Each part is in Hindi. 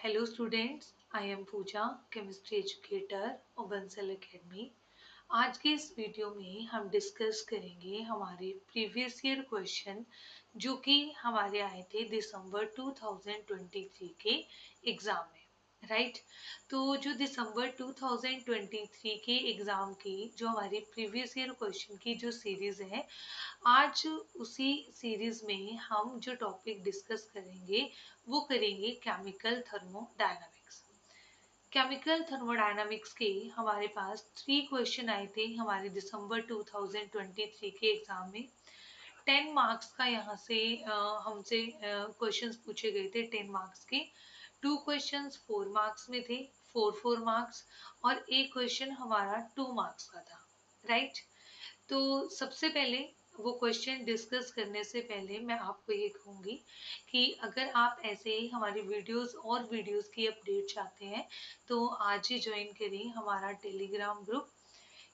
Hello students, I am Pooja, chemistry educator of Bansal Academy. आज के इस वीडियो में हम डिस्कस करेंगे हमारे प्रीवियस ईयर क्वेश्चन जो कि हमारे आए थे दिसंबर 2023 के एग्ज़ाम में, राइट। तो जो दिसंबर 2023 के एग्ज़ाम की जो हमारी प्रीवियस ईयर क्वेश्चन की जो सीरीज़ है, आज उसी सीरीज में हम जो टॉपिक डिस्कस करेंगे वो करेंगे केमिकल थर्मोडायनामिक्स। केमिकल थर्मोडायनामिक्स के हमारे पास 3 क्वेश्चन आए थे हमारे दिसंबर 2023 के एग्जाम में। 10 मार्क्स का यहाँ से हमसे क्वेश्चंस पूछे गए थे 10 मार्क्स के। 2 क्वेश्चंस 4 मार्क्स में थे, 4 4 मार्क्स, और एक क्वेश्चन हमारा 2 मार्क्स का था, राइट। तो सबसे पहले वो क्वेश्चन डिस्कस करने से पहले मैं आपको ये कहूँगी कि अगर आप ऐसे ही हमारी वीडियोस की अपडेट चाहते हैं तो आज ही ज्वाइन करें हमारा टेलीग्राम ग्रुप।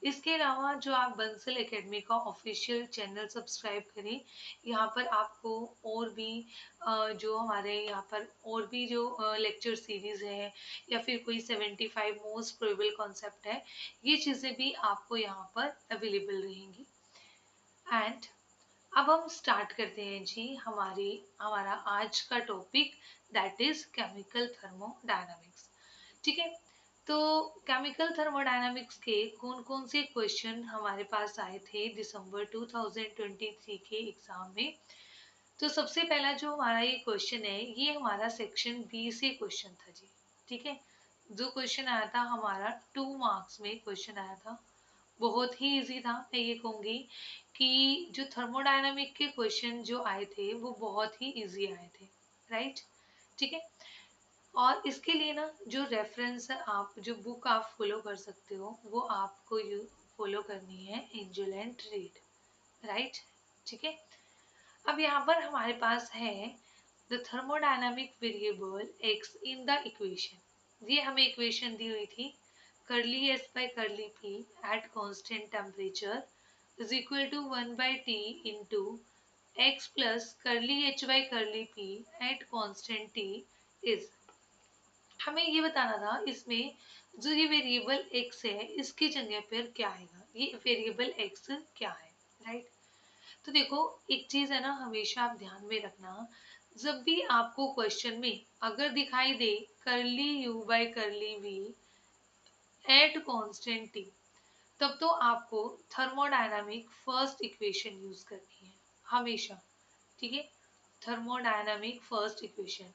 इसके अलावा जो आप बंसल एकेडमी का ऑफिशियल चैनल सब्सक्राइब करें, यहाँ पर आपको और भी जो हमारे यहाँ पर और भी जो लेक्चर सीरीज है या फिर कोई 75 मोस्ट प्रोबेबल कॉन्सेप्ट है, ये चीज़ें भी आपको यहाँ पर अवेलेबल रहेंगी। एंड अब हम स्टार्ट करते हैं जी हमारा आज का topic, that is chemical thermodynamics. ठीक है। तो केमिकल थर्मोडायनामिक्स के कौन कौन से क्वेश्चन हमारे पास आए थे दिसंबर 2023 के एग्जाम में। तो सबसे पहला जो हमारा ये क्वेश्चन है, ये हमारा सेक्शन बी से क्वेश्चन था जी। ठीक है। जो क्वेश्चन आया था हमारा 2 मार्क्स में क्वेश्चन आया था, बहुत ही इजी था। मैं ये कहूँगी कि जो थर्मोडायनामिक के क्वेश्चन जो आए थे वो बहुत ही इजी आए थे, राइट। ठीक है। और इसके लिए ना जो रेफरेंस आप जो बुक आप फॉलो कर सकते हो वो आपको यू फॉलो करनी है, एंजल एंड रीड, राइट। ठीक है। अब यहाँ पर हमारे पास है the thermodynamic variable x in the equation. ये हमें इक्वेशन दी हुई थी, curly s by curly p at constant temperature is equal to 1 by t into x plus curly h by curly p at constant t is। हमें ये बताना था इसमें जो ये वेरिएबल x है इसकी जगह पर क्या आएगा, ये वेरिएबल x क्या है, राइट। तो देखो एक चीज है ना, हमेशा आप ध्यान में रखना, जब भी आपको क्वेश्चन में अगर दिखाई दे करली u बाय करली v एट कांस्टेंट t, तब तो आपको थर्मोडायनामिक फर्स्ट इक्वेशन यूज करनी है हमेशा। ठीक है। थर्मोडायनामिक फर्स्ट इक्वेशन,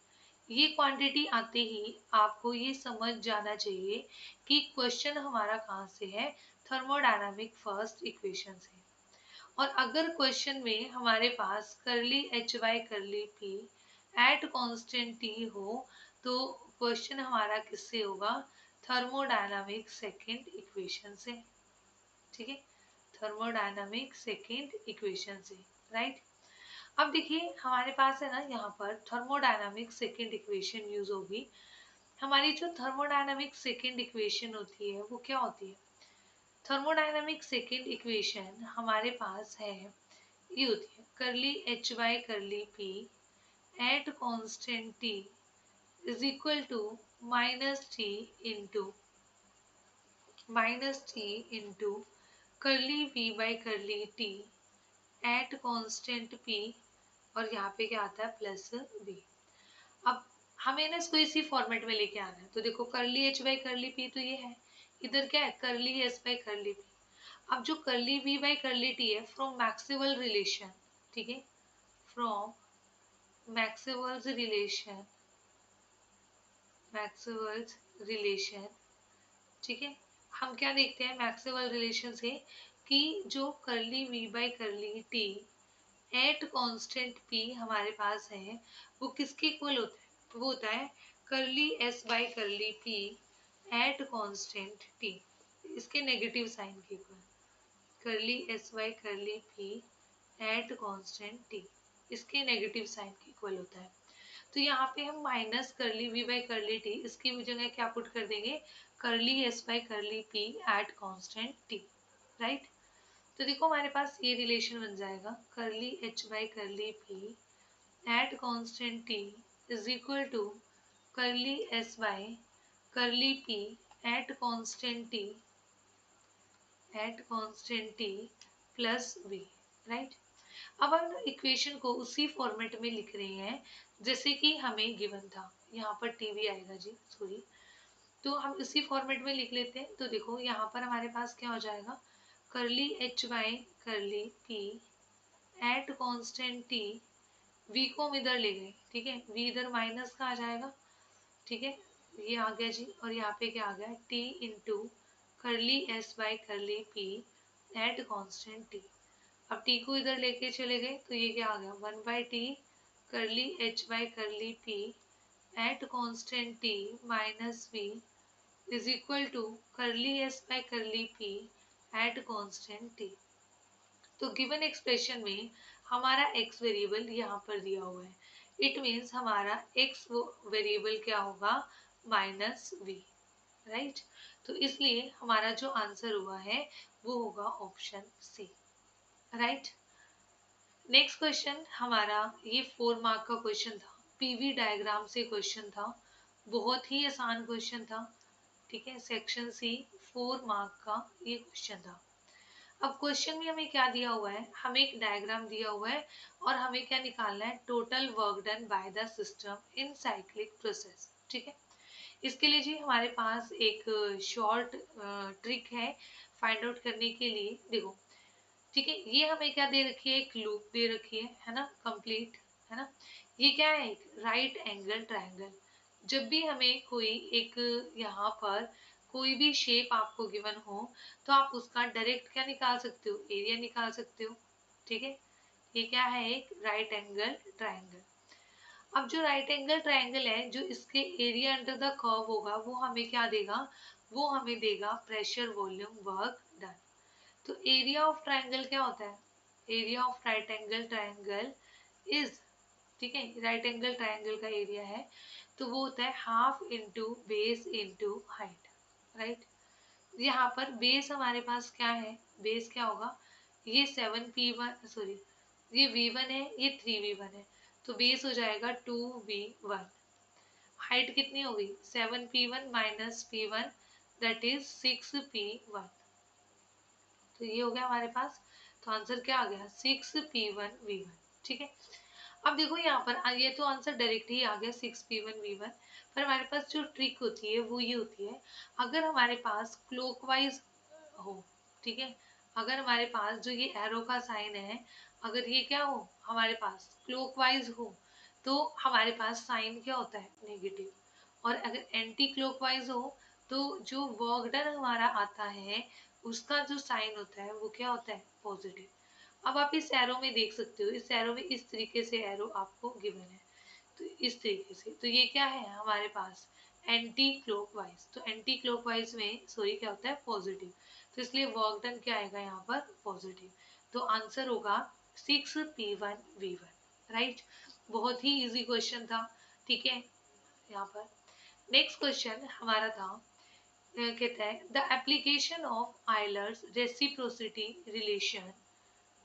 ये क्वांटिटी आते ही आपको ये समझ जाना चाहिए कि क्वेश्चन हमारा कहाँ से है, थर्मोडायनामिक फर्स्ट इक्वेशन से। और अगर क्वेश्चन में हमारे पास करली H Y curly P at constant T हो तो क्वेश्चन हमारा किससे होगा, थर्मोडायनामिक सेकेंड इक्वेशन से। ठीक है। थर्मोडायनामिक सेकेंड इक्वेशन से, राइट। अब देखिए हमारे पास है ना यहाँ पर थर्मोडायनामिक सेकेंड इक्वेशन यूज होगी। हमारी जो थर्मोडायनामिक सेकेंड इक्वेशन होती है वो क्या होती है, थर्मोडायनामिक सेकेंड इक्वेशन हमारे पास है, ये होती है curly H Y curly P at constant T is equal to into minus T into curly V by curly T at constant P, और यहाँ पे क्या आता है प्लस बी। अब हमें ना इसको इसी फॉर्मेट में लेके आना है। तो देखो करली एच बाई करली पी तो ये है, इधर क्या है करली एस बाई करली पी। अब जो curly V by curly T है फ्रॉम मैक्सवेल रिलेशन, ठीक है, from Maxwell's relation, Maxwell's relation, ठीक है। हम क्या देखते हैं मैक्सवेल रिलेशन से कि जो curly V by curly T at constant P हमारे पास है वो किसके इक्वल होता है, वो होता है करली S by curly P at constant T, इसके नेगेटिव साइन के इक्वल, करली S by curly P at constant T, इसके नेगेटिव साइन के इक्वल होता है। तो यहाँ पे हम माइनस करली वी बाई करली टी, इसकी जगह क्या पुट कर देंगे, curly S by curly P at constant T, right. तो देखो हमारे पास ये रिलेशन बन जाएगा curly H by curly P at constant T is equal to curly S by curly P at constant T plus V, right. अब हम इक्वेशन को उसी फॉर्मेट में लिख रहे हैं जैसे कि हमें गिवन था, यहाँ पर टी भी आएगा जी, सॉरी। तो हम इसी फॉर्मेट में लिख लेते हैं। तो देखो यहाँ पर हमारे पास क्या हो जाएगा, curly H by curly P at constant T, V को हम इधर ले गए, ठीक है, वी इधर माइनस का आ जाएगा, ठीक है, ये आ गया जी। और यहाँ पे क्या आ गया, टी इंटू करली S by curly P at constant T. अब टी को इधर लेके चले गए तो ये क्या आ गया, 1/t curly H by curly P at constant T minus V is equal to curly S by curly P at constant T. तो गिवन एक्सप्रेशन में हमारा x वेरिएबल यहाँ पर दिया हुआ है, इट मीन्स हमारा x वेरिएबल क्या होगा, माइनस वी, राइट। तो इसलिए हमारा जो आंसर हुआ है वो होगा option C, right. Next question हमारा ये 4 मार्क का क्वेश्चन था, पीवी डायग्राम से क्वेश्चन था, बहुत ही आसान क्वेश्चन था, ठीक है, सेक्शन सी 4 मार्क का ये क्वेश्चन था। अब क्वेश्चन में हमें क्या दिया हुआ है, हमें एक डायग्राम दिया हुआ है और हमें क्या निकालना है, total work done by the system in cyclic process, ठीक है। इसके लिए जी हमारे पास एक शॉर्ट ट्रिक है फाइंड आउट करने के लिए। देखो, ठीक है, ये हमें क्या दे रखी है, एक लूप दे रखी है ना, कंप्लीट, है ना। ये क्या है, एक राइट एंगल ट्रायंगल। जब भी हमें कोई एक यहाँ पर कोई भी शेप आपको गिवन हो तो आप उसका डायरेक्ट क्या निकाल सकते हो, एरिया निकाल सकते हो, ठीक है। ये क्या है, एक राइट एंगल ट्रायंगल। अब जो राइट एंगल ट्रायंगल है, जो इसके एरिया अंडर द कर्व होगा वो हमें क्या देगा, वो हमें देगा प्रेशर वॉल्यूम वर्क डन। तो एरिया ऑफ ट्रायंगल क्या होता है, area of right angle triangle is, ठीक है, राइट एंगल ट्रायंगल का एरिया है तो वो होता है half into base into height, right. यहाँ पर बेस हमारे पास क्या है, बेस क्या होगा, ये 7p1, सॉरी ये v1 है, ये 3v1 है, तो बेस हो जाएगा 2v1। हाइट कितनी होगी, 7p1 minus p1 that is 6p1। तो ये हो गया हमारे पास, तो आंसर क्या आ गया, 6p1v1, ठीक है। अब देखो यहाँ पर ये तो आंसर डायरेक्ट ही आ गया 6p1v1, पर हमारे पास जो ट्रिक होती है वो ये होती है, अगर हमारे पास क्लॉकवाइज हो, ठीक है, अगर हमारे पास जो ये एरो का साइन है, अगर ये क्या हो हमारे पास क्लॉकवाइज हो तो हमारे पास साइन क्या होता है, नेगेटिव। और अगर एंटी क्लॉकवाइज हो तो जो वर्क डन हमारा आता है उसका जो साइन होता है वो क्या होता है, पॉजिटिव। अब आप इस एरो में देख सकते हो, इस एरो में इस तरीके से एरो आपको गिवन है, तो इस तरीके से, तो ये क्या है हमारे पास एंटी क्लॉकवाइज, तो एंटी क्लॉकवाइज में सॉरी क्या होता है, पॉजिटिव। तो इसलिए वर्क डन क्या आएगा यहाँ पर, पॉजिटिव। तो आंसर होगा 6p1v1, राइट। बहुत ही इजी क्वेश्चन था, ठीक है। यहाँ पर नेक्स्ट क्वेश्चन हमारा था, कहता है the application of Euler's reciprocity relation,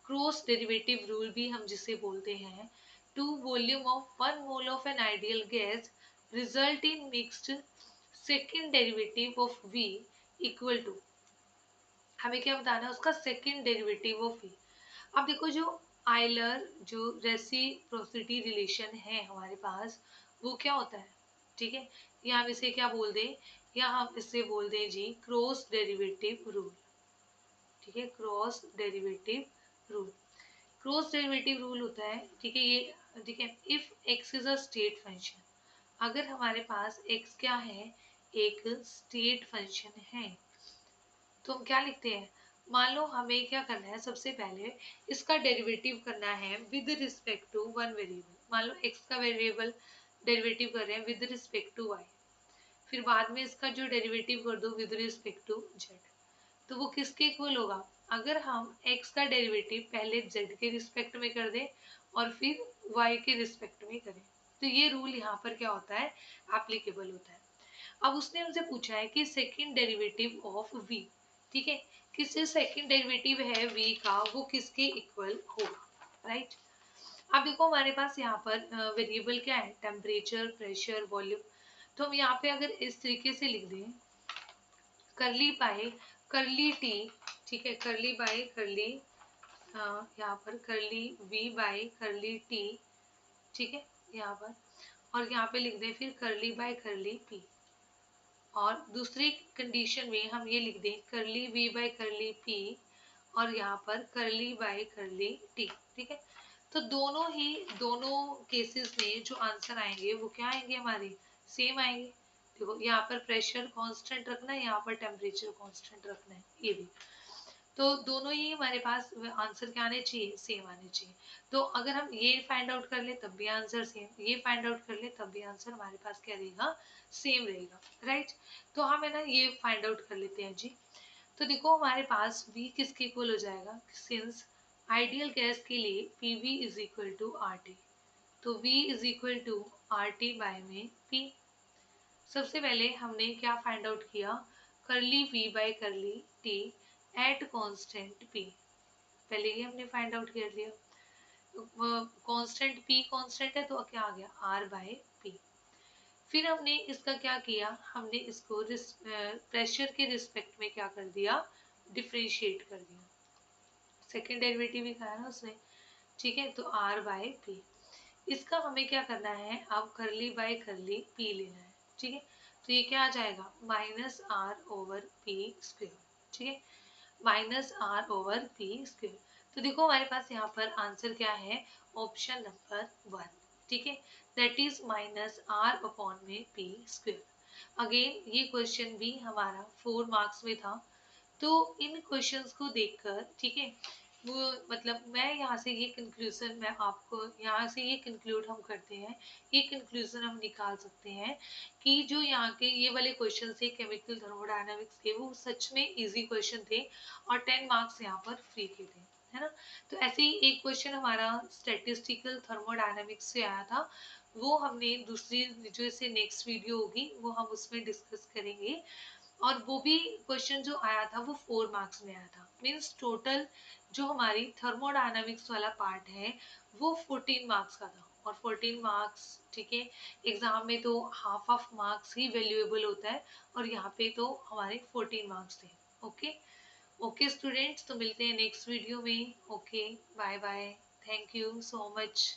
cross derivative rule भी हम जिसे बोलते हैं, to volume of 1 mole of an ideal gas result in mixed second derivative of v equal to, हमें क्या बताना है, उसका सेकेंड डेरिवेटिव ऑफ v। अब देखो जो आयलर जो रेसिप्रोसिटी रिलेशन है हमारे पास वो क्या होता है, ठीक है, या हम इसे क्या बोल दें, या हम इसे बोल दें जी क्रॉस डेरिवेटिव रूल, ठीक है, cross derivative rule. Cross derivative rule होता है, ठीक है, ये ठीक है, if x is a state function, अगर हमारे पास x क्या है, एक स्टेट फंक्शन है, तो हम क्या लिखते हैं, मान लो हमें क्या करना है, सबसे पहले इसका डेरिवेटिव करना है with respect to one variable. मान लो x का वेरिएबल डेरिवेटिव कर रहे हैं विद रिस्पेक्ट टू y, फिर बाद में इसका जो डेरिवेटिव कर दो विद रिस्पेक्ट टू z, तो वो किसके इक्वल होगा, अगर हम x का डेरिवेटिव पहले z के रिस्पेक्ट में कर दें और फिर y के रिस्पेक्ट में करें, तो ये रूल यहाँ पर क्या होता है, एप्लीकेबल होता है। अब उसने हमसे पूछा है कि सेकंड डेरिवेटिव ऑफ v, ठीक है, किससे सेकंड डेरिवेटिव है v का, वो किसके इक्वल होगा, राइट। अब देखो हमारे पास यहाँ पर वेरिएबल क्या है, टेम्परेचर, प्रेशर, वॉल्यूम। तो हम यहाँ पे अगर इस तरीके से लिख दें करली बाय करली टी, ठीक है, करली बाय करली, यहाँ पर करली वी बाय करली टी, ठीक है यहाँ पर, और यहाँ पे लिख दें फिर करली बाय करली पी, और दूसरी कंडीशन में हम ये लिख दें करली वी बाय करली पी और यहाँ पर करली बाय करली टी, ठीक है। तो दोनों केसेस में जो आंसर आएंगे वो क्या आएंगे, हमारे सेम आएंगे। देखो यहाँ पर प्रेशर कांस्टेंट रखना है, यहाँ पर टेम्परेचर कांस्टेंट रखना है, ये भी। तो दोनों ही हमारे पास आंसर क्या आने चाहिए, सेम आने चाहिए। तो अगर हम ये फाइंड आउट कर ले तब भी आंसर सेम, ये फाइंड आउट कर ले तब भी आंसर हमारे पास क्या रहेगा, सेम रहेगा, राइट। तो हम है ना ये फाइंड आउट कर लेते हैं जी। तो देखो हमारे पास V किसके इक्वल हो जाएगा, सिंस आइडियल गैस के लिए PV is equal to RT, तो V is equal to RT by में P। सबसे पहले हमने क्या फाइंड आउट किया, करली V बाय करली T एट कांस्टेंट P, पहले ही हमने फाइंड आउट कर लिया। कांस्टेंट P कांस्टेंट है तो क्या आ गया R बाय P। फिर हमने इसका क्या किया, हमने इसको प्रेशर के रिस्पेक्ट में क्या कर दिया, डिफ्रेंशिएट कर दिया, सेकेंड डेरिवेटिव भी खाया ना उसने, ठीक है। तो R बाय P, इसका हमें क्या करना है, अब करली बाय करली P लेना है, ठीक है। तो ये क्या आ जाएगा, minus R over P square, ठीक है, minus R over P square. तो देखो हमारे पास यहाँ पर आंसर क्या है, ऑप्शन नंबर 1, ठीक है, that is minus R upon में P स्क्वायर। अगेन ये क्वेश्चन भी हमारा 4 मार्क्स में था। तो इन क्वेश्चंस को देखकर, ठीक है, वो मतलब मैं यहाँ से ये कंक्लूजन, मैं आपको यहाँ से ये कंक्लूड हम करते हैं, ये कंक्लूजन हम निकाल सकते हैं कि जो यहाँ के ये वाले क्वेश्चन थे केमिकल थर्मोडायनामिक्स के, वो सच में इजी क्वेश्चन थे और 10 मार्क्स यहाँ पर फ्री के थे, है ना। तो ऐसे ही एक क्वेश्चन हमारा स्टैटिस्टिकल थर्मोडायनामिक्स से आया था, वो हमने दूसरी जो इसे नेक्स्ट वीडियो होगी वो हम उसमें डिस्कस करेंगे। और वो भी क्वेश्चन जो आया था वो 4 मार्क्स में आया था, मीन्स टोटल जो हमारी थर्मोडायनामिक्स वाला पार्ट है वो 14 मार्क्स का था, और 14 मार्क्स, ठीक है, एग्जाम में तो half of marks he valuable होता है, और यहाँ पे तो हमारे 14 मार्क्स थे। ओके, ओके स्टूडेंट्स, तो मिलते हैं नेक्स्ट वीडियो में। Okay, bye bye, thank you so much.